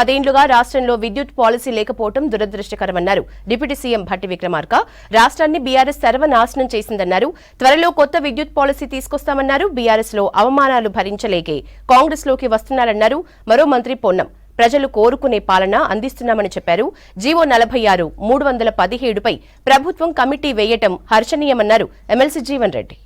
10 రాష్ట్రంలో విద్యుత్ పాలసీ లేకపోవడం దురదృష్టకరమన్నారు డిప్యూటీ సీఎం భట్టి విక్రమార్క. రాష్ట్రాన్ని బీఆర్ఎస్ సర్వనాశనం చేసిందన్నారు. త్వరలో కొత్త విద్యుత్ పాలసీ తీసుకొస్తామన్నారు. బీఆర్ఎస్ లో అవమానాలు భరించలేకే కాంగ్రెస్ లోకి వస్తున్నారన్నారు. మరో మంత్రి పొన్నం ప్రజలు కోరుకునే పాలన అందిస్తున్నామని చెప్పారు. జీవో 46 317పై ప్రభుత్వం కమిటీ వేయటం హర్షణీయమన్నారు ఎమ్మెల్సీ జీవన్ రెడ్డి.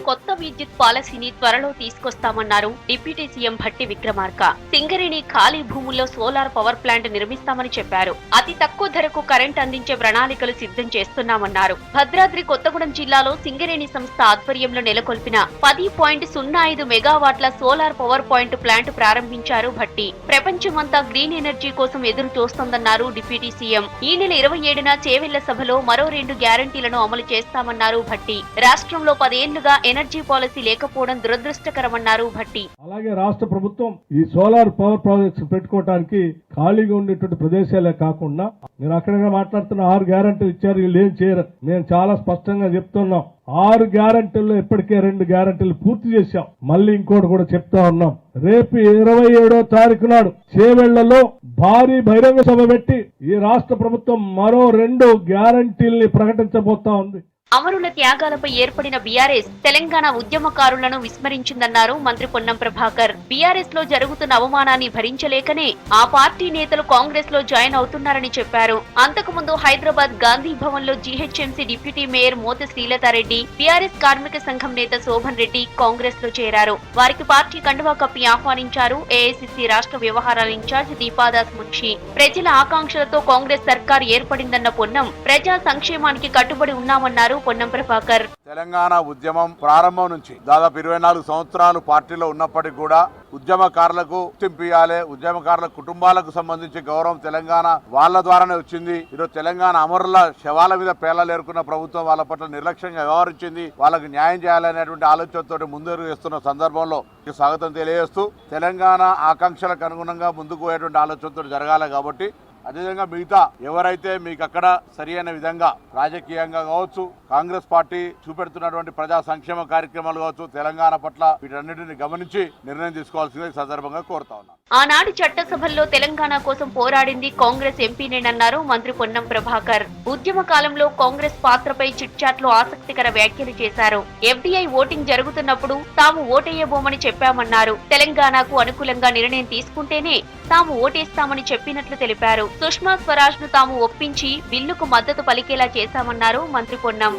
కొత్త విద్యుత్ పాలసీని త్వరలో తీసుకొస్తామన్నారు డిప్యూటీ సీఎం భట్టి విక్రమార్క. సింగరేణి ఖాళీ భూముల్లో సోలార్ పవర్ ప్లాంట్ నిర్మిస్తామని చెప్పారు. అతి తక్కువ ధరకు కరెంట్ అందించే ప్రణాళికలు సిద్ధం చేస్తున్నామన్నారు. భద్రాద్రి కొత్తగూడెం జిల్లాలో సింగరేణి సంస్థ ఆధ్వర్యంలో నెలకొల్పిన 10.05 మెగావాట్ల సోలార్ పవర్ పాయింట్ ప్లాంట్ ప్రారంభించారు భట్టి. ప్రపంచమంతా గ్రీన్ ఎనర్జీ కోసం ఎదురు చూస్తోందన్నారు డిప్యూటీ సీఎం. ఈ నెల 27న చేవెళ్ల సభలో మరో 2 గ్యారంటీలను అమలు చేస్తామన్నారు భట్టి. రాష్ట్రంలో 10 ఏళ్లుగా ఎనర్జీ పాలసీ లేకపోవడం దురదృష్టకరమన్నారు భట్టి. అలాగే రాష్ట్ర ప్రభుత్వం ఈ సోలార్ పవర్ ప్రాజెక్ట్స్ పెట్టుకోవడానికి ఖాళీగా ఉండేటువంటి ప్రదేశాలే కాకుండా మీరు అక్కడ మాట్లాడుతున్న 6 గ్యారంటీలు ఇచ్చారు, వీళ్ళు ఏం చేయరు. మేము చాలా స్పష్టంగా చెప్తున్నాం. 6 గ్యారంటీల్లో ఇప్పటికే 2 గ్యారంటీలు పూర్తి చేశాం. మళ్ళీ ఇంకోటి కూడా చెప్తా ఉన్నాం. రేపు 27వ తారీఖు నాడు చేవెళ్లలో భారీ బహిరంగ సభ పెట్టి ఈ రాష్ట్ర ప్రభుత్వం మరో 2 గ్యారంటీల్ని ప్రకటించబోతా ఉంది. అమరుల త్యాగాలపై ఏర్పడిన బీఆర్ఎస్ తెలంగాణ ఉద్యమకారులను విస్మరించిందన్నారు మంత్రి పొన్నం ప్రభాకర్. బీఆర్ఎస్ లో జరుగుతున్న అవమానాన్ని భరించలేకనే ఆ పార్టీ నేతలు కాంగ్రెస్ లో జాయిన్ అవుతున్నారని చెప్పారు. అంతకుముందు హైదరాబాద్ గాంధీ భవన్ లో GHMC deputy mayor Moti Srilatha Reddy, BRS కార్మిక సంఘం నేత శోభన్ రెడ్డి కాంగ్రెస్ లో చేరారు. వారికి పార్టీ కండువా కప్పి ఆహ్వానించారు ఏఐసీసీ రాష్ట్ర వ్యవహారాల ఇన్ఛార్జ్ దీపాదాస్ మున్షి. ప్రజల ఆకాంక్షలతో కాంగ్రెస్ సర్కార్ ఏర్పడిందన్న పొన్నం ప్రజా సంక్షేమానికి కట్టుబడి ఉన్నామన్నారు పొన్నం ప్రభాకర్. తెలంగాణ ఉద్యమం ప్రారంభం నుంచి దాదాపు 24 సంవత్సరాలు పార్టీలో ఉన్నప్పటికీ కూడా ఉద్యమకారులకు గుర్తింపు ఇవ్వాలి, ఉద్యమకారుల కుటుంబాలకు సంబంధించి గౌరవం తెలంగాణ వాళ్ళ ద్వారానే వచ్చింది. ఈరోజు తెలంగాణ అమరుల శవాల మీద పేర్లు ఏరుకున్న ప్రభుత్వం వాళ్ళ పట్ల నిర్లక్ష్యంగా వ్యవహరించింది. వాళ్ళకు న్యాయం చేయాలనేటువంటి ఆలోచనతో ముందడుగు వేస్తున్న సందర్భంలో స్వాగతం తెలియజేస్తూ తెలంగాణ ఆకాంక్షలకు అనుగుణంగా ముందుకు పోయేటువంటి ఆలోచనతో జరగాలి. కాబట్టి అదేవిధంగా మిగతా ఎవరైతే మీకు అక్కడ సరి అయిన విధంగా రాజకీయంగా కావచ్చు, కాంగ్రెస్ పార్టీ చూపెడుతున్నటువంటి ప్రజా సంక్షేమ కార్యక్రమాలు కావచ్చు, తెలంగాణ పట్ల వీటన్నిటిని గమనించి నిర్ణయం తీసుకోవాల్సింది సందర్భంగా కోరుతా ఉన్నాను. ఆనాడు చట్టసభల్లో తెలంగాణ కోసం పోరాడింది కాంగ్రెస్ ఎంపీనేనన్నారు మంత్రి పొన్నం ప్రభాకర్. ఉద్యమ కాలంలో కాంగ్రెస్ పాత్రపై చిట్చాట్ లో ఆసక్తికర వ్యాఖ్యలు చేశారు. ఎఫ్డీఐ ఓటింగ్ జరుగుతున్నప్పుడు తాము ఓటేయబోమని చెప్పామన్నారు. తెలంగాణకు అనుకూలంగా నిర్ణయం తీసుకుంటేనే తాము ఓటేస్తామని చెప్పినట్లు తెలిపారు. సుష్మా స్వరాజ్ ను తాము ఒప్పించి బిల్లుకు మద్దతు పలికేలా చేశామన్నారు మంత్రి పొన్నం.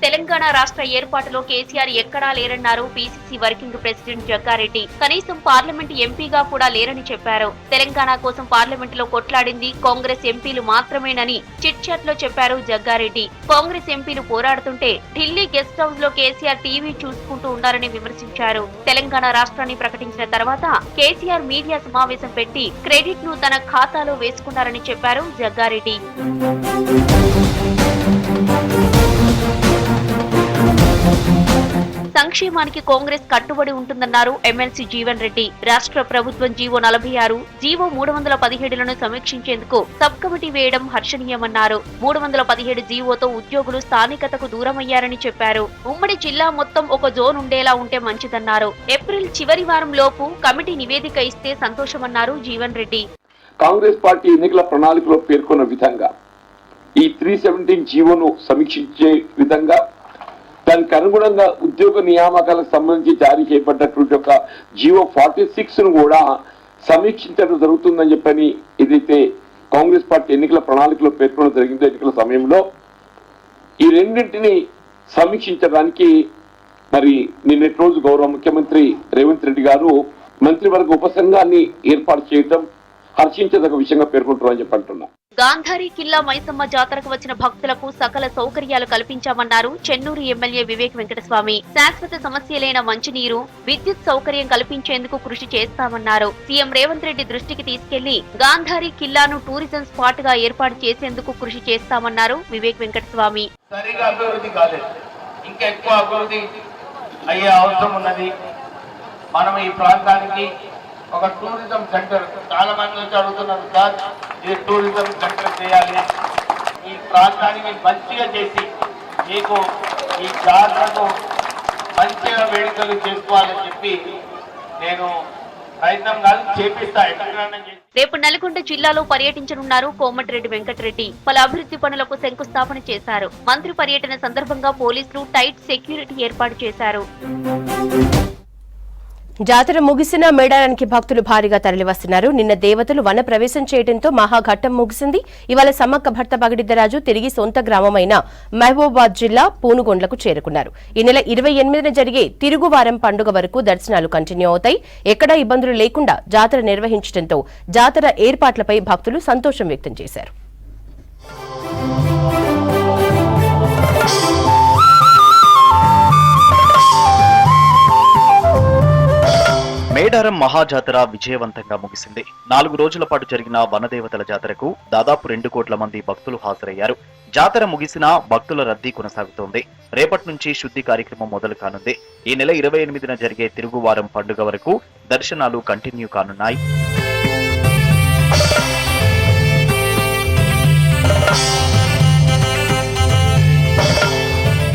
తెలంగాణ రాష్ట్ర ఏర్పాటులో కేసీఆర్ ఎక్కడా లేరన్నారు పీసీసీ వర్కింగ్ ప్రెసిడెంట్ జగ్గారెడ్డి. కనీసం పార్లమెంట్ ఎంపీగా కూడా లేరని చెప్పారు. తెలంగాణ కోసం పార్లమెంటులో కొట్లాడింది కాంగ్రెస్ ఎంపీలు మాత్రమేనని చిట్ చాట్ లో చెప్పారు జగ్గారెడ్డి. కాంగ్రెస్ ఎంపీలు పోరాడుతుంటే ఢిల్లీ గెస్ట్ హౌస్ లో కేసీఆర్ టీవీ చూసుకుంటూ ఉండాలని విమర్శించారు. తెలంగాణ రాష్ట్రాన్ని ప్రకటించిన తర్వాత కేసీఆర్ మీడియా సమావేశం పెట్టి క్రెడిట్ ను తన ఖాతాలో వేసుకున్నారని చెప్పారు జగ్గారెడ్డి. సంక్షేమానికి కాంగ్రెస్ కట్టుబడి ఉంటుందన్నారు ఎమ్మెల్సీ జీవన్ రెడ్డి. రాష్ట్ర ప్రభుత్వం జీవో 46, జీవో 317లను సమీక్షించేందుకు సబ్ కమిటీ వేయడం హర్షణీయమన్నారు. 317 జీవోతో ఉద్యోగులు స్థానికతకు దూరమయ్యారని చెప్పారు. ఉమ్మడి జిల్లా మొత్తం ఒక జోన్ ఉండేలా ఉంటే మంచిదన్నారు. ఏప్రిల్ చివరి వారం లోపు కమిటీ నివేదిక ఇస్తే సంతోషమన్నారు జీవన్ రెడ్డి. కాంగ్రెస్ పార్టీ ఎన్నికల ప్రణాళికలో పేర్కొన్న విధంగా ఈ 317 జీవోను సమీక్షించే విధంగా దానికి అనుగుణంగా ఉద్యోగ నియామకాలకు సంబంధించి జారీ చేయబడ్డటువంటి ఒక జీవో 46ను కూడా సమీక్షించడం జరుగుతుందని చెప్పని ఏదైతే కాంగ్రెస్ పార్టీ ఎన్నికల ప్రణాళికలో పేర్కొనడం జరిగిందో ఎన్నికల సమయంలో ఈ రెండింటిని సమీక్షించడానికి మరి నిన్నటి రోజు గౌరవ ముఖ్యమంత్రి రేవంత్ రెడ్డి గారు మంత్రివర్గ ఉపసంఘాన్ని ఏర్పాటు చేయడం హర్షించదగ్గ విషయంగా పేర్కొంటున్నారని చెప్పి అంటున్నారు. గాంధారి కిల్లా మైసమ్మ జాతరకు వచ్చిన భక్తులకు సకల సౌకర్యాలు కల్పించామన్నారు చెన్నూరు ఎమ్మెల్యే వివేక్ వెంకటస్వామి. శాశ్వత సమస్యలైన మంచినీరు, విద్యుత్ సౌకర్యం కల్పించేందుకు కృషి చేస్తామన్నారు. సీఎం రేవంత్ రెడ్డి దృష్టికి తీసుకెళ్లి గాంధారి కిల్లాను టూరిజం స్పాట్ గా ఏర్పాటు చేసేందుకు కృషి చేస్తామన్నారు వివేక్ వెంకటస్వామి. సరిగా అభివృద్ధి కాలేదు, ఇంకా ఎక్కువ అభివృద్ధి అయ్యే అవసరం ఉన్నది. మనం ఈ ప్రాంతానికి ఒక టూరిజం సెంటర్ చాలా మంది వచ్చి అడుగుతున్నారు సార్, ఇది టూరిజం సెంటర్ చేయాలి, ఈ ప్రాంతానికి మంచిగా చేసి మీకు ఈ జాతరకు మంచిగా వేడుకలు చేసుకోవాలని చెప్పి నేను ప్రయత్నం కాదు చేపిస్తా. రేపు నల్గొండ జిల్లాలో పర్యటించనున్నారు కోమటిరెడ్డి వెంకటరెడ్డి. పలు అభివృద్ధి పనులకు శంకుస్థాపన చేశారు. మంత్రి పర్యటన సందర్భంగా పోలీసులు టైట్ సెక్యూరిటీ ఏర్పాటు చేశారు. జాతర ముగిసిన మేడారానికి భక్తులు భారీగా తరలివస్తున్నారు. నిన్న దేవతలు వన ప్రవేశం చేయడంతో మహాఘట్టం ముగిసింది. ఇవాళ సమ్మక్క భర్త పగిడిద్దరాజు తిరిగి సొంత గ్రామమైన మహబూబాబాద్ జిల్లా పూనుగొండ్లకు చేరుకున్నారు. ఈ నెల 28న జరిగే తిరుగువారం పండుగ వరకు దర్శనాలు కంటిన్యూ అవుతాయి. ఎక్కడా ఇబ్బందులు లేకుండా జాతర నిర్వహించడంతో జాతర ఏర్పాట్లపై భక్తులు సంతోషం వ్యక్తం చేశారు. మేడారం మహాజాతర విజయవంతంగా ముగిసింది. 4 రోజుల పాటు జరిగిన వనదేవతల జాతరకు దాదాపు 2 కోట్ల మంది భక్తులు హాజరయ్యారు. జాతర ముగిసినా భక్తుల రద్దీ కొనసాగుతోంది. రేపటి నుంచి శుద్ధి కార్యక్రమం మొదలు కానుంది. ఈ నెల 28న జరిగే తిరుగువారం పండుగ వరకు దర్శనాలు కంటిన్యూ కానున్నాయి.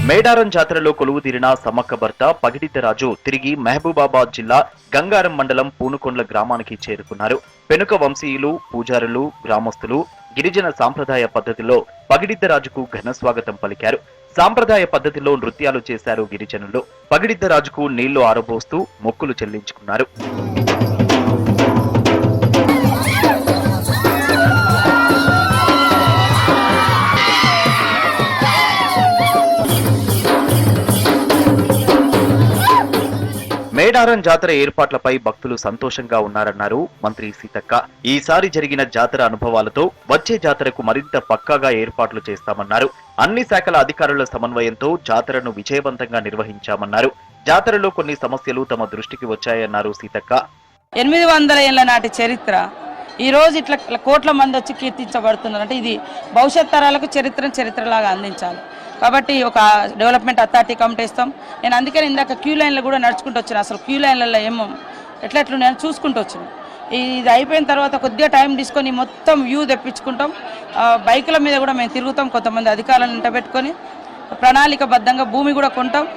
మేడారం జాతరలో కొలువుదీరిన సమ్మక్క భర్త పగిడిద్దరాజు తిరిగి మహబూబాబాద్ జిల్లా గంగారం మండలం పూనుకొండ్ల గ్రామానికి చేరుకున్నారు. పెనుక వంశీయులు, పూజారులు, గ్రామస్తులు గిరిజన సాంప్రదాయ పద్ధతిలో పగిడిద్దరాజుకు ఘన స్వాగతం పలికారు. సాంప్రదాయ పద్ధతిలో నృత్యాలు చేశారు గిరిజనులు. పగిడిద్దరాజుకు నీళ్లు ఆరబోస్తూ మొక్కులు చెల్లించుకున్నారు. మేడారం జాతర ఏర్పాట్లపై భక్తులు సంతోషంగా ఉన్నారన్నారు మంత్రి సీతక్క. ఈసారి జరిగిన జాతర అనుభవాలతో వచ్చే జాతరకు మరింత పక్కాగా ఏర్పాట్లు చేస్తామన్నారు. అన్ని శాఖల అధికారుల సమన్వయంతో జాతరను విజయవంతంగా నిర్వహించామన్నారు. జాతరలో కొన్ని సమస్యలు తమ దృష్టికి వచ్చాయన్నారు సీతక్క. 800 ఏళ్ల నాటి చరిత్ర ఈ రోజు ఇట్లా కోట్ల మంది వచ్చి కీర్తించబడుతున్నారు అంటే ఇది భవిష్యత్ తరాలకు చరిత్రలాగా అందించాలి. కాబట్టి ఒక డెవలప్మెంట్ అథారిటీ కమిటీ ఇస్తాం. నేను అందుకని ఇందాక క్యూ లైన్లో కూడా నడుచుకుంటూ వచ్చాను. అసలు క్యూ లైన్లలో ఏమో ఎట్లున్నాయని చూసుకుంటూ వచ్చాను. ఇది అయిపోయిన తర్వాత కొద్దిగా టైం తీసుకొని మొత్తం వ్యూ తెప్పించుకుంటాం. బైకుల మీద కూడా మేము తిరుగుతాం. కొంతమంది అధికారులను ఇంటబెట్టుకొని ప్రణాళికబద్ధంగా భూమి కూడా కొంటాం.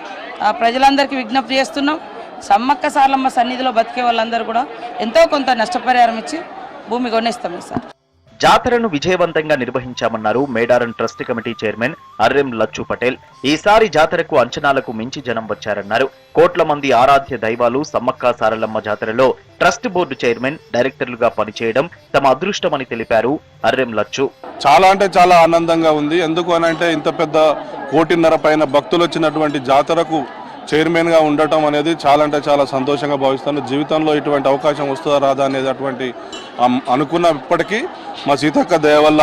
ప్రజలందరికీ విజ్ఞప్తి చేస్తున్నాం. సమ్మక్క సారలమ్మ సన్నిధిలో బతికే వాళ్ళందరూ కూడా ఎంతో కొంత నష్టపరిహారం ఇచ్చి భూమి కొనేస్తాం సార్. జాతరను విజయవంతంగా నిర్వహించామన్నారు Medaram trust committee chairman Arrem Lachchu Patel. ఈసారి జాతరకు అంచనాలకు మించి జనం వచ్చారన్నారు. కోట్ల మంది ఆరాధ్య దైవాలు సమ్మక్క సారలమ్మ జాతరలో ట్రస్ట్ బోర్డు చైర్మన్, డైరెక్టర్లుగా పనిచేయడం తమ అదృష్టమని తెలిపారు అర్రెం లచ్చు. చాలా అంటే చాలా ఆనందంగా ఉంది. ఎందుకు అనంటే ఇంత పెద్ద 1.5 కోటి పైన భక్తులు వచ్చినటువంటి జాతరకు చైర్మన్ గా ఉండటం అనేది చాలా అంటే చాలా సంతోషంగా భావిస్తాను. జీవితంలో ఇటువంటి అవకాశం వస్తుందా రాదా అనేది అటువంటి అనుకున్న ఇప్పటికీ మా సీతక్క దయ వల్ల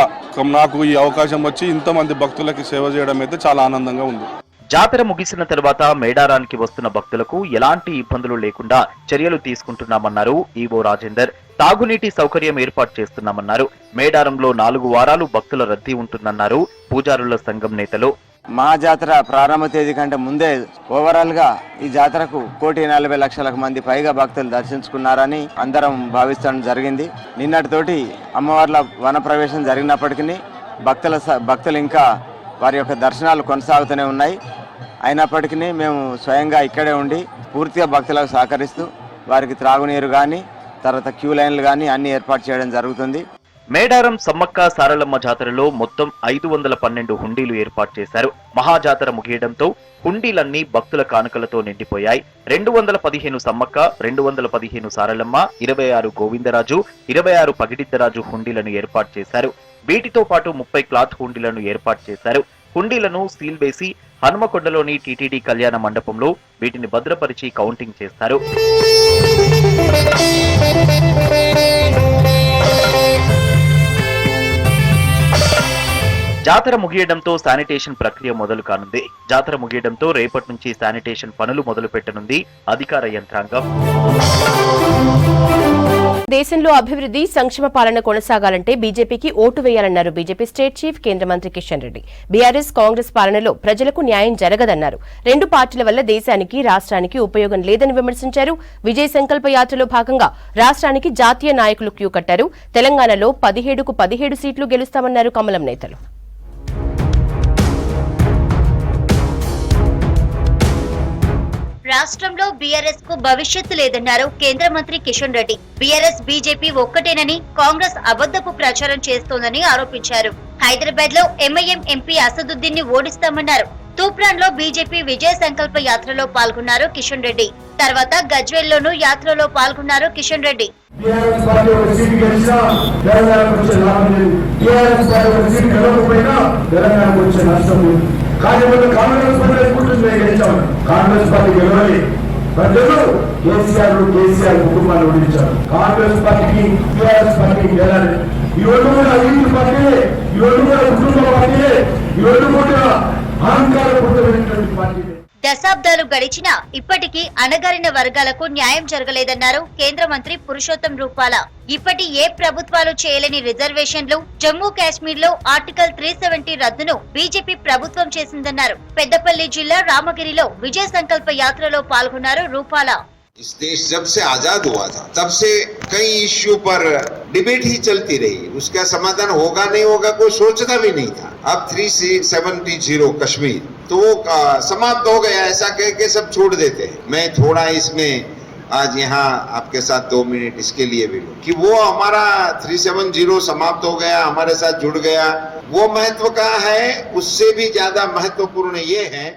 నాకు ఈ అవకాశం వచ్చి ఇంతమంది భక్తులకి సేవ చేయడం అయితే చాలా ఆనందంగా ఉంది. జాతర ముగిసిన తర్వాత మేడారానికి వస్తున్న భక్తులకు ఎలాంటి ఇబ్బందులు లేకుండా చర్యలు తీసుకుంటున్నామన్నారు ఈవో రాజేందర్. తాగునీటి సౌకర్యం ఏర్పాటు చేస్తున్నామన్నారు. మేడారంలో 4 వారాలు భక్తుల రద్దీ ఉంటుందన్నారు పూజారుల సంఘం నేతలు. మహాజాతర ప్రారంభ తేదీ కంటే ముందే ఓవరాల్ గా ఈ జాతరకు 1,40,00,000 మంది పైగా భక్తులు దర్శించుకున్నారని అందరం భావించడం జరిగింది. నిన్నటితోటి అమ్మవార్ల వన ప్రవేశం జరిగినప్పటికీ భక్తులు ఇంకా వారి యొక్క దర్శనాలు కొనసాగుతూనే ఉన్నాయి. అయినప్పటికీ మేము స్వయంగా ఇక్కడే ఉండి పూర్తిగా భక్తులకు సహకరిస్తూ వారికి త్రాగునీరు కానీ తర్వాత క్యూ లైన్లు కానీ అన్ని ఏర్పాటు చేయడం జరుగుతుంది. మేడారం సమ్మక్క సారలమ్మ జాతరలో మొత్తం 512 హుండీలు ఏర్పాటు చేశారు. మహాజాతర ముగియడంతో హుండీలన్నీ భక్తుల కానుకలతో నిండిపోయాయి. 215 సమ్మక్క, 215 సారలమ్మ, 26 గోవిందరాజు, 26 పగిడిద్దరాజు హుండీలను ఏర్పాటు చేశారు. వీటితో పాటు 30 క్లాత్ హుండీలను ఏర్పాటు చేశారు. హుండీలను సీల్ వేసి హనుమకొండలోని టీటీడీ కళ్యాణ మండపంలో వీటిని భద్రపరిచి కౌంటింగ్ చేస్తారు. జాతర ముగియడంతో శానిటేషన్ ప్రక్రియ మొదలు కానుంది. జాతర ముగియడంతో రేపటి నుంచి శానిటేషన్ పనులు మొదలు పెట్టనుంది అధికార యంత్రాంగం. దేశంలో అభివృద్ధి సంక్షేమ పాలన కొనసాగాలంటే బీజేపీకి ఓటు వేయాలన్నారు బీజేపీ స్టేట్ చీఫ్ కేంద్ర మంత్రి కిషన్ రెడ్డి. బీఆర్ఎస్ కాంగ్రెస్ పాలనలో ప్రజలకు న్యాయం జరగదన్నారు. రెండు పార్టీల వల్ల దేశానికి రాష్ట్రానికి ఉపయోగం లేదని విమర్శించారు. విజయ్ సంకల్ప యాత్రలో భాగంగా రాష్ట్రానికి జాతీయ నాయకులు క్యూ కట్టారు. తెలంగాణలో 17కు 17 సీట్లు గెలుస్తామన్నారు కమలం నేతలు. రాష్ట్రంలో బీఆర్ఎస్ కు భవిష్యత్తు లేదన్నారు కేంద్ర మంత్రి కిషన్ రెడ్డి. బీఆర్ఎస్ బీజేపీ ఒక్కటేనని, కాంగ్రెస్ అబద్ధపు ప్రచారం చేస్తోందని ఆరోపించారు. హైదరాబాద్ లో ఎంఐఎం ఎంపీ అసదుద్దీన్ ని ఓడిస్తామన్నారు. తూప్రాన్ లో బీజేపీ విజయ సంకల్ప యాత్రలో పాల్గొన్నారు కిషన్ రెడ్డి. తర్వాత గజ్వేల్ లోనూ యాత్రలో పాల్గొన్నారు కిషన్ రెడ్డి. కాంగ్రెస్ పార్టీ గెలవాలి. ప్రజలు కేసీఆర్ కుటుంబాన్ని ఓడించారు. కాంగ్రెస్ పార్టీకి టీఆర్ఎస్ పార్టీకి గెలాలి. ఈ ఒళ్ళు కూడా అభివృద్ధి పార్టీయే, ఈ ఒళ్ళు కూడా కుటుంబ పార్టీయే, ఈ ఒళ్ళు కూడా అహంకారపూరితమైనటువంటి పార్టీ. దశాబ్దాలు గడిచినా ఇప్పటికీ అణగారిన వర్గాలకు న్యాయం జరగలేదన్నారు కేంద్ర మంత్రి పురుషోత్తం రూపాల. ఇప్పటి ఏ ప్రభుత్వాలు చేయలేని రిజర్వేషన్లు, జమ్మూ కాశ్మీర్ లో ఆర్టికల్ 370 రద్దును బీజేపీ ప్రభుత్వం చేసిందన్నారు. పెద్దపల్లి జిల్లా రామగిరిలో విజయ సంకల్ప యాత్రలో పాల్గొన్నారు రూపాల. इस देश जब से आजाद हुआ था तब से कई इश्यू पर डिबेट ही चलती रही, उसका समाधान होगा नहीं होगा कोई सोचता भी नहीं था. अब 370 कश्मीर तो वो समाप्त हो गया, ऐसा कह के सब छोड़ देते हैं. मैं थोड़ा इसमें आज यहाँ आपके साथ 2 मिनट इसके लिए भी लूं कि वो हमारा 370 समाप्त हो गया, हमारे साथ जुड़ गया, वो महत्व का है. उससे भी ज्यादा महत्वपूर्ण ये है.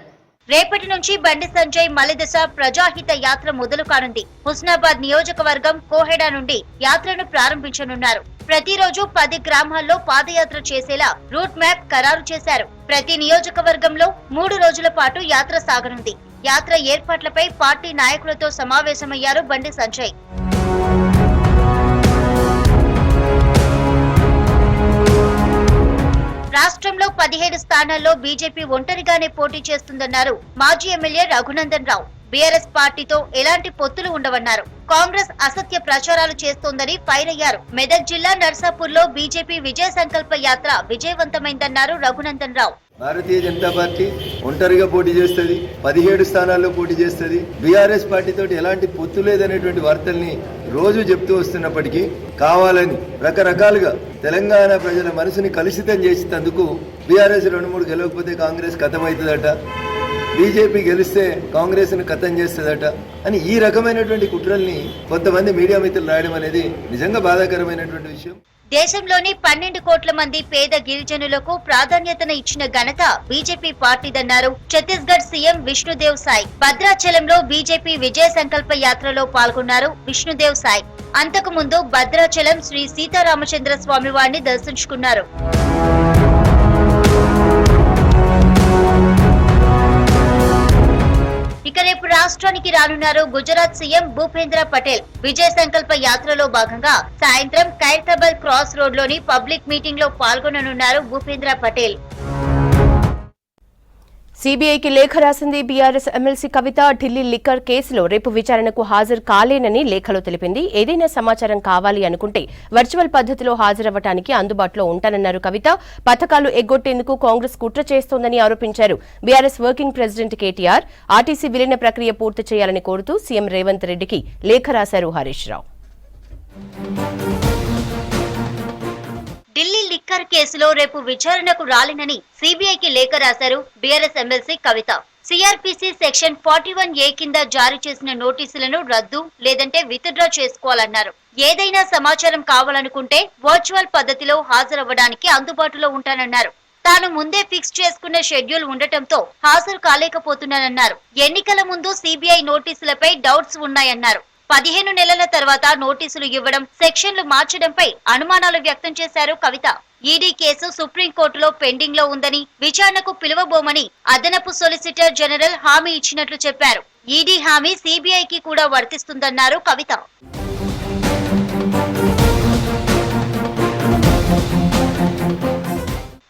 రేపటి నుంచి బండి సంజయ్ మలిదశ ప్రజాహిత యాత్ర మొదలు కానుంది. హుస్నాబాద్ నియోజకవర్గం కోహెడా నుండి యాత్రను ప్రారంభించనున్నారు. ప్రతిరోజు 10 గ్రామాల్లో పాదయాత్ర చేసేలా రూట్ మ్యాప్ ఖరారు చేశారు. ప్రతి నియోజకవర్గంలో 3 రోజుల పాటు యాత్ర సాగనుంది. యాత్ర ఏర్పాట్లపై పార్టీ నాయకులతో సమావేశమయ్యారు బండి సంజయ్. రాష్ట్రంలో 17 స్థానాల్లో బీజేపీ ఒంటరిగానే పోటీ చేస్తుందన్నారు మాజీ ఎమ్మెల్యే రఘునందన్ రావు. బీఆర్ఎస్ పార్టీతో ఎలాంటి పొత్తులు ఉండవన్నారు. కాంగ్రెస్ అసత్య ప్రచారాలు చేస్తోందని ఫైర్ అయ్యారు. మెదక్ జిల్లా నర్సాపూర్ లో బీజేపీ విజయ సంకల్ప యాత్ర విజయవంతమైందన్నారు రఘునందన్ రావు. భారతీయ జనతా పార్టీ ఒంటరిగా పోటీ చేస్తుంది, 17 స్థానాల్లో పోటీ చేస్తుంది. బీఆర్ఎస్ పార్టీతో ఎలాంటి పొత్తు లేదనేటువంటి వార్తల్ని రోజు చెప్తూ వస్తున్నప్పటికీ కావాలని రకరకాలుగా తెలంగాణ ప్రజల మనసుని కలుషితం చేసేందుకు బీఆర్ఎస్ 2-3 గెలవకపోతే కాంగ్రెస్ ఖతమవుతుందట, బీజేపీ గెలిస్తే కాంగ్రెస్ ను ఖతం చేస్తుందట అని ఈ రకమైనటువంటి కుట్రల్ని కొంతమంది మీడియా మిత్రులు రాయడం అనేది నిజంగా బాధాకరమైనటువంటి విషయం. దేశంలోని 12 కోట్ల మంది పేద గిరిజనులకు ప్రాధాన్యతను ఇచ్చిన ఘనత బీజేపీ పార్టీదన్నారు ఛత్తీస్గఢ్ సీఎం విష్ణుదేవ్ సాయ్. భద్రాచలంలో బీజేపీ విజయ సంకల్ప యాత్రలో పాల్గొన్నారు విష్ణుదేవ్ సాయ్. అంతకు ముందు భద్రాచలం శ్రీ సీతారామచంద్ర స్వామి వారిని దర్శించుకున్నారు. ఇక రేపు రాష్ట్రానికి రానున్నారు గుజరాత్ సీఎం భూపేంద్ర పటేల్. విజయ సంకల్ప యాత్రలో భాగంగా సాయంత్రం ఖైరతాబాద్ క్రాస్ రోడ్ లోని పబ్లిక్ మీటింగ్ లో పాల్గొననున్నారు భూపేంద్ర పటేల్. సీబీఐకి లేఖ రాసింది బీఆర్ఎస్ ఎమ్మెల్సీ కవిత. ఢిల్లీ లిక్కర్ కేసులో రేపు విచారణకు హాజరు కాలేనని లేఖలో తెలిపింది. ఏదైనా సమాచారం కావాలి అనుకుంటే వర్చువల్ పద్ధతిలో హాజరవ్వడానికి అందుబాటులో ఉంటానన్నారు కవిత. పథకాలు ఎగ్గొట్టేందుకు కాంగ్రెస్ కుట్ర చేస్తోందని ఆరోపించారు. BRS working president KTR RTC విలీన ప్రక్రియ పూర్తి చేయాలని కోరుతూ సీఎం రేవంత్ రెడ్డికి లేఖ రాశారు హరీష్ రావు. ఢిల్లీ లిక్కర్ కేసులో రేపు విచారణకు రాలేనని సీబీఐకి లేఖ రాశారు బీఆర్ఎస్ ఎమ్మెల్సీ కవిత. సిఆర్పీసీ సెక్షన్ 41A కింద జారీ చేసిన నోటీసులను రద్దు లేదంటే విత్డ్రా చేసుకోవాలన్నారు. ఏదైనా సమాచారం కావాలనుకుంటే వర్చువల్ పద్ధతిలో హాజరవ్వడానికి అందుబాటులో ఉంటానన్నారు. తాను ముందే ఫిక్స్ చేసుకున్న షెడ్యూల్ ఉండటంతో హాజరు కాలేకపోతున్నానన్నారు. ఎన్నికల ముందు సీబీఐ నోటీసులపై డౌట్స్ ఉన్నాయన్నారు. 15 నెలల తర్వాత నోటీసులు ఇవ్వడం, సెక్షన్లు మార్చడంపై అనుమానాలు వ్యక్తం చేశారు కవిత. ఈడీ కేసు సుప్రీంకోర్టులో పెండింగ్ లో ఉందని, విచారణకు పిలువబోమని అదనపు సొలిసిటర్ జనరల్ హామీ ఇచ్చినట్లు చెప్పారు. ఈడీ హామీ సీబీఐకి కూడా వర్తిస్తుందన్నారు కవిత.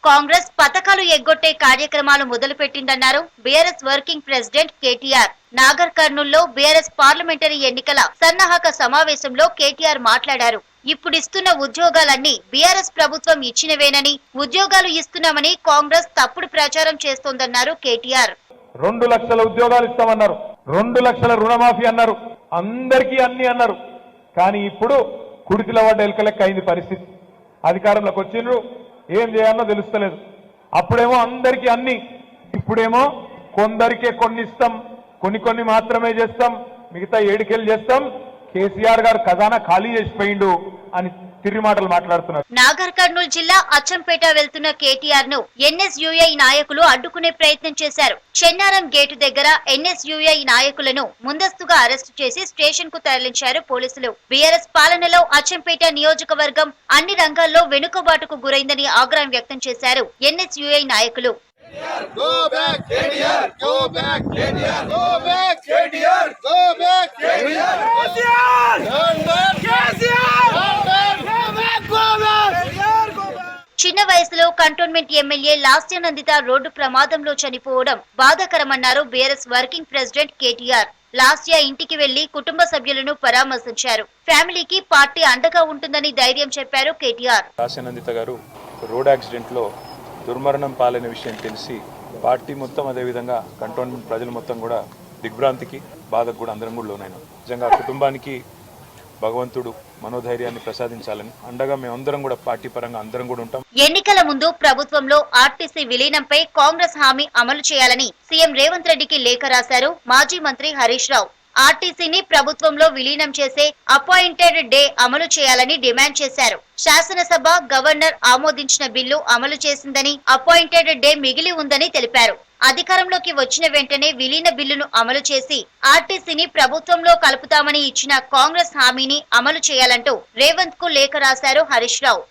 కాంగ్రెస్ పథకాలు ఎగ్గొట్టే కార్యక్రమాలు మొదలుపెట్టిందన్నారు బీఆర్ఎస్ వర్కింగ్ ప్రెసిడెంట్ కేటీఆర్. నాగర్ కర్నూల్లో బీఆర్ఎస్ పార్లమెంటరీ ఎన్నికల సన్నాహక సమావేశంలో కేటీఆర్ మాట్లాడారు. ఇప్పుడిస్తున్న ఉద్యోగాలన్నీ బీఆర్ఎస్ ప్రభుత్వం ఇచ్చినవేనని, ఉద్యోగాలు ఇస్తున్నామని కాంగ్రెస్ తప్పుడు ప్రచారం చేస్తోందన్నారు కేటీఆర్. 2 లక్షల ఉద్యోగాలు ఇస్తామన్నారు, 2 లక్షల రుణమాఫీ అన్నారు, అందరికీ అన్ని అన్నారు. కానీ ఇప్పుడు కుడితిల పడ్డ ఎలుకలెక్క అయింది పరిస్థితి. అధికారంలోకి వచ్చిండ్రు, ఏం చేయాలో తెలుస్తలేదు. అప్పుడేమో అందరికీ అన్ని, ఇప్పుడేమో కొందరికే కొన్ని ఇస్తాం, కొన్ని మాత్రమే చేస్తాం, మిగతా 7 చేస్తాం. కేసీఆర్ గారు ఖజానా ఖాళీ చేసిపోయిండు అని తిరిగి మాటలు మాట్లాడుతున్నారు. నాగర్ కర్నూలు జిల్లా అచ్చంపేట వెళ్తున్న కేటీఆర్ ను ఎన్ఎస్యుఐ నాయకులు అడ్డుకునే ప్రయత్నం చేశారు. చెన్నారం గేటు దగ్గర ఎన్ఎస్యుఐ నాయకులను ముందస్తుగా అరెస్టు చేసి స్టేషన్ కు తరలించారు పోలీసులు. బీఆర్ఎస్ పాలనలో అచ్చంపేట నియోజకవర్గం అన్ని రంగాల్లో వెనుకబాటుకు గురైందని ఆగ్రహం వ్యక్తం చేశారు ఎన్ఎస్యుఐ నాయకులు. Go back, KTR! Go back, KTR! Go back, KTR! Go back, KTR! KTR! Turn back, KTR! Turn back, go back, go back! KTR, go back! చిన్న వయసులో కంటోన్మెంట్ ఎమ్మెల్యే లాస్యానందిత రోడ్డు ప్రమాదంలో చనిపోవడం బాధాకరమన్నారు BRS working president KTR. Lasya ఇంటికి వెళ్లి కుటుంబ సభ్యులను పరామర్శించారు. ఫ్యామిలీకి పార్టీ అండగా ఉంటుందని ధైర్యం చెప్పారు కేటీఆర్. లాస్యానందిత గారు రోడ్ యాక్సిడెంట్ లో దుర్మరణం పాలైన విషయం తెలిసి పార్టీ మొత్తం, అదేవిధంగా కంటోన్మెంట్ ప్రజలు మొత్తం కూడా దిగ్భ్రాంతికి, బాధకు కూడా అందరం కూడా లోనైనాం. నిజంగా కుటుంబానికి భగవంతుడు మనోధైర్యాన్ని ప్రసాదించాలని అండగా మేమందరం కూడా పార్టీ పరంగా అందరం కూడా ఉంటాం. ఎన్నికల ముందు ప్రభుత్వంలో ఆర్టీసీ విలీనంపై కాంగ్రెస్ హామీ అమలు చేయాలని సీఎం రేవంత్ రెడ్డికి లేఖ రాశారు మాజీ మంత్రి హరీష్ రావు. ఆర్టీసీని ప్రభుత్వంలో విలీనం చేసే అపాయింటెడ్ డే అమలు చేయాలని డిమాండ్ చేశారు. శాసనసభ గవర్నర్ ఆమోదించిన బిల్లు అమలు చేసిందని, అపాయింటెడ్ డే మిగిలి ఉందని తెలిపారు. అధికారంలోకి వచ్చిన వెంటనే విలీన బిల్లును అమలు చేసి ఆర్టీసీని ప్రభుత్వంలో కలుపుతామని ఇచ్చిన కాంగ్రెస్ హామీని అమలు చేయాలంటూ రేవంత్ కు లేఖ రాశారు హరీష్ రావు.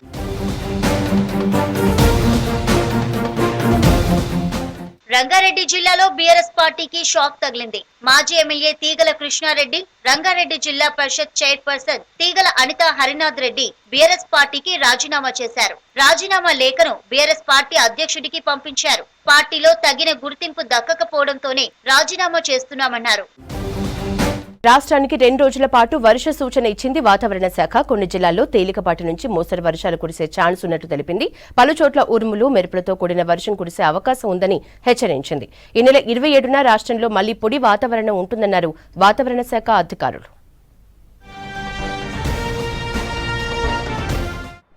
రంగారెడ్డి జిల్లాలో బీఆర్ఎస్ పార్టీకి షాక్ తగిలింది. మాజీ ఎమ్మెల్యే తీగల కృష్ణారెడ్డి, రంగారెడ్డి జిల్లా పరిషత్ చైర్పర్సన్ తీగల అనిత హరినాథ్ రెడ్డి బీఆర్ఎస్ పార్టీకి రాజీనామా చేశారు. రాజీనామా లేఖను బీఆర్ఎస్ పార్టీ అధ్యక్షుడికి పంపించారు. పార్టీలో తగిన గుర్తింపు దక్కకపోవడంతోనే రాజీనామా చేస్తున్నామన్నారు. రాష్ట్రానికి 2 రోజుల పాటు వర్ష సూచన ఇచ్చింది వాతావరణ శాఖ. కొన్ని జిల్లాల్లో తేలికపాటి నుంచి మోస్తరు వర్షాలు కురిసే ఛాన్స్ ఉన్నట్టు తెలిపింది. పలుచోట్ల ఉరుములు, మెరుపులతో కూడిన వర్షం కురిసే అవకాశం ఉందని హెచ్చరించింది. ఈ నెల 27న రాష్ట్రంలో మళ్లీ పొడి వాతావరణం ఉంటుందన్నారు వాతావరణ శాఖ అధికారులు.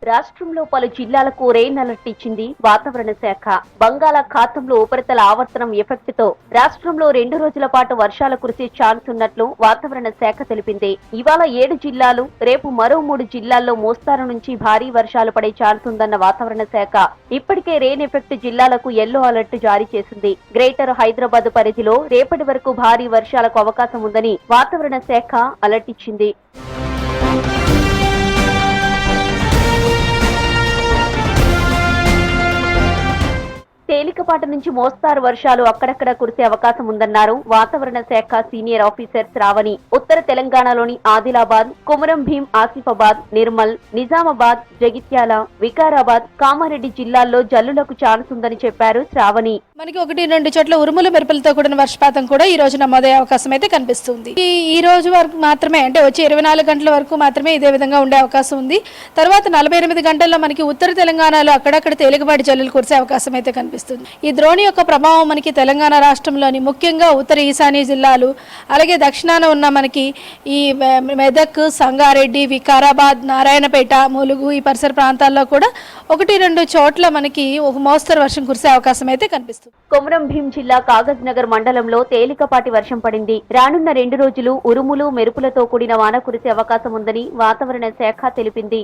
రాష్ట్రంలో పలు జిల్లాలకు రెయిన్ అలర్ట్ ఇచ్చింది వాతావరణ శాఖ. బంగాళాఖాతంలో ఉపరితల ఆవర్తనం ఎఫెక్ట్ తో రాష్ట్రంలో 2 రోజుల పాటు వర్షాలు కురిసే ఛాన్స్ ఉన్నట్లు వాతావరణ శాఖ తెలిపింది. ఇవాళ 7 జిల్లాలు, రేపు మరో 3 జిల్లాల్లో మోస్తారు నుంచి భారీ వర్షాలు పడే ఛాన్స్ ఉందన్న వాతావరణ శాఖ ఇప్పటికే రెయిన్ ఎఫెక్ట్ జిల్లాలకు యెల్లో అలర్ట్ జారీ చేసింది. గ్రేటర్ హైదరాబాద్ పరిధిలో రేపటి వరకు భారీ వర్షాలకు అవకాశం ఉందని వాతావరణ శాఖ అలర్ట్ ఇచ్చింది. తేలికపాటి నుంచి మోస్తారు వర్షాలు అక్కడక్కడ కురిసే అవకాశం ఉందన్నారు వాతావరణ శాఖ సీనియర్ ఆఫీసర్ శ్రావణి. ఉత్తర తెలంగాణలోని ఆదిలాబాద్, కొమరం భీం, ఆసిఫాబాద్, నిర్మల్, నిజామాబాద్, జగిత్యాల, వికారాబాద్, కామారెడ్డి జిల్లాల్లో జల్లులకు ఛాన్స్ ఉందని చెప్పారు శ్రావణి. మనకి 1-2 చోట్ల ఉరుములు మెరుపులతో కూడిన వర్షపాతం కూడా ఈ రోజు నమోదయ్యే అవకాశం అయితే కనిపిస్తుంది. ఈ రోజు వరకు మాత్రమే, అంటే వచ్చే 24 గంటల వరకు మాత్రమే ఇదే విధంగా ఉండే అవకాశం ఉంది. తర్వాత 48 గంటల్లో మనకి ఉత్తర తెలంగాణలో అక్కడక్కడ తేలికపాటి జల్లులు కురిసే అవకాశం అయితే కనిపిస్తుంది. ఈ ద్రోణి యొక్క ప్రభావం మనకి తెలంగాణ రాష్ట్రంలోని ముఖ్యంగా ఉత్తర ఈశాన్య జిల్లాలు, అలాగే దక్షిణాన ఉన్న మనకి ఈ మెదక్, సంగారెడ్డి, వికారాబాద్, నారాయణపేట, ములుగు ఈ పరిసర ప్రాంతాల్లో కూడా 1-2 చోట్ల మనకి ఒక మోస్తరు వర్షం కురిసే అవకాశం అయితే కనిపిస్తుంది. కొమరం భీం జిల్లా కాగజ్ నగర్ మండలంలో తేలికపాటి వర్షం పడింది. రానున్న 2 రోజులు ఉరుములు, మెరుపులతో కూడిన వాన కురిసే అవకాశం ఉందని వాతావరణ శాఖ తెలిపింది.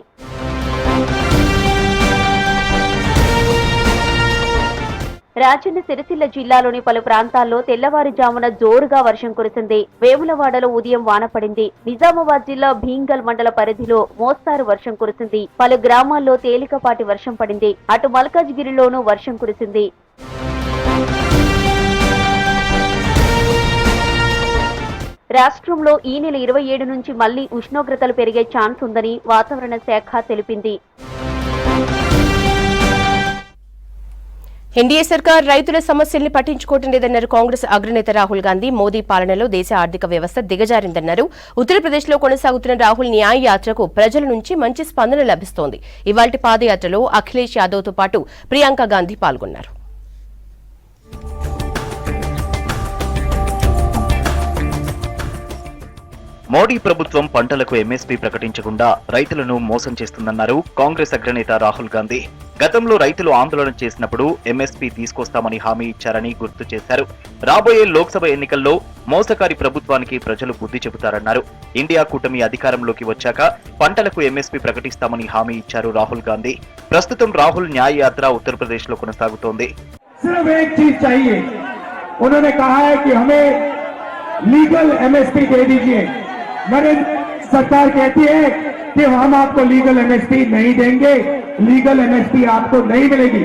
రాజన్న సిరిసిల్ల జిల్లాలోని పలు ప్రాంతాల్లో తెల్లవారుజామున జోరుగా వర్షం కురిసింది. వేములవాడలో ఉదయం వాన పడింది. నిజామాబాద్ జిల్లా భీంగల్ మండల పరిధిలో మోస్తారు వర్షం కురిసింది. పలు గ్రామాల్లో తేలికపాటి వర్షం పడింది. అటు మల్కాజ్గిరిలోనూ వర్షం కురిసింది. రాష్ట్రంలో ఈ నెల 27 నుంచి మళ్లీ ఉష్ణోగ్రతలు పెరిగే ఛాన్స్ ఉందని వాతావరణ శాఖ తెలిపింది. ఎన్డీఏ సర్కార్ రైతుల సమస్యల్ని పట్టించుకోవటం లేదన్నారు కాంగ్రెస్ అగ్రనేత రాహుల్ గాంధీ. మోదీ పాలనలో దేశ ఆర్థిక వ్యవస్థ దిగజారిందన్నారు. ఉత్తరప్రదేశ్లో కొనసాగుతున్న రాహుల్ న్యాయ యాత్రకు ప్రజల నుంచి మంచి స్పందన లభిస్తోంది. ఇవాల్టి పాదయాత్రలో అఖిలేష్ యాదవ్తో పాటు ప్రియాంక గాంధీ పాల్గొన్నారు. మోడీ ప్రభుత్వం పంటలకు ఎంఎస్పీ ప్రకటించకుండా రైతులను మోసం చేస్తుందన్నారు కాంగ్రెస్ అగ్రనేత రాహుల్ గాంధీ. గతంలో రైతులు ఆందోళన చేసినప్పుడు ఎంఎస్పీ తీసుకొస్తామని హామీ ఇచ్చారని గుర్తు చేశారు. రాబోయే లోక్సభ ఎన్నికల్లో మోసకారి ప్రభుత్వానికి ప్రజలు బుద్ధి చెబుతారన్నారు. ఇండియా కూటమి అధికారంలోకి వచ్చాక పంటలకు ఎంఎస్పీ ప్రకటిస్తామని హామీ ఇచ్చారు రాహుల్ గాంధీ. ప్రస్తుతం రాహుల్ న్యాయ యాత్ర ఉత్తరప్రదేశ్ లో కొనసాగుతోంది. सरकार कहती है कि हम आपको लीगल एमएसपी नहीं देंगे, लीगल एमएसपी आपको नहीं मिलेगी।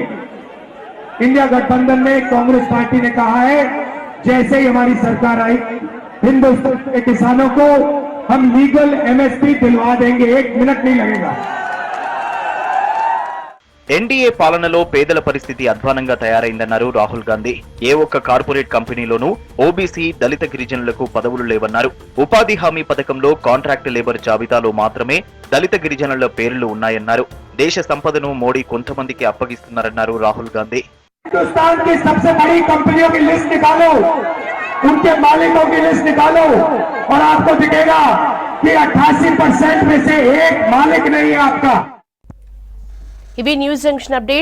इंडिया गठबंधन में कांग्रेस पार्टी ने कहा है जैसे ही हमारी सरकार आई हिंदुस्तान के किसानों को हम लीगल एमएसपी दिलवा देंगे, 1 मिनट नहीं लगेगा। ఎన్డీఏ పాలనలో పేదల పరిస్థితి అధ్వానంగా తయారైందన్నారు రాహుల్ గాంధీ. ఏ ఒక్క కార్పొరేట్ కంపెనీలోనూ ఓబీసీ, దళిత గిరిజనులకు పదవులు లేవన్నారు. ఉపాధి హామీ పథకంలో కాంట్రాక్ట్ లేబర్ జాబితాలో మాత్రమే దళిత గిరిజనుల పేర్లు ఉన్నాయన్నారు. దేశ సంపదను మోడీ కొంతమందికి అప్పగిస్తున్నారన్నారు రాహుల్ గాంధీ. हिंदुस्तान की सबसे बड़ी कंपनियों की लिस्ट निकालो, उनके मालिकों की लिस्ट निकालो और आपको दिखेगा कि 88% में से एक मालिक नहीं है आपका। ఇవి న్యూస్ జంక్షన్ అప్డేట్స్.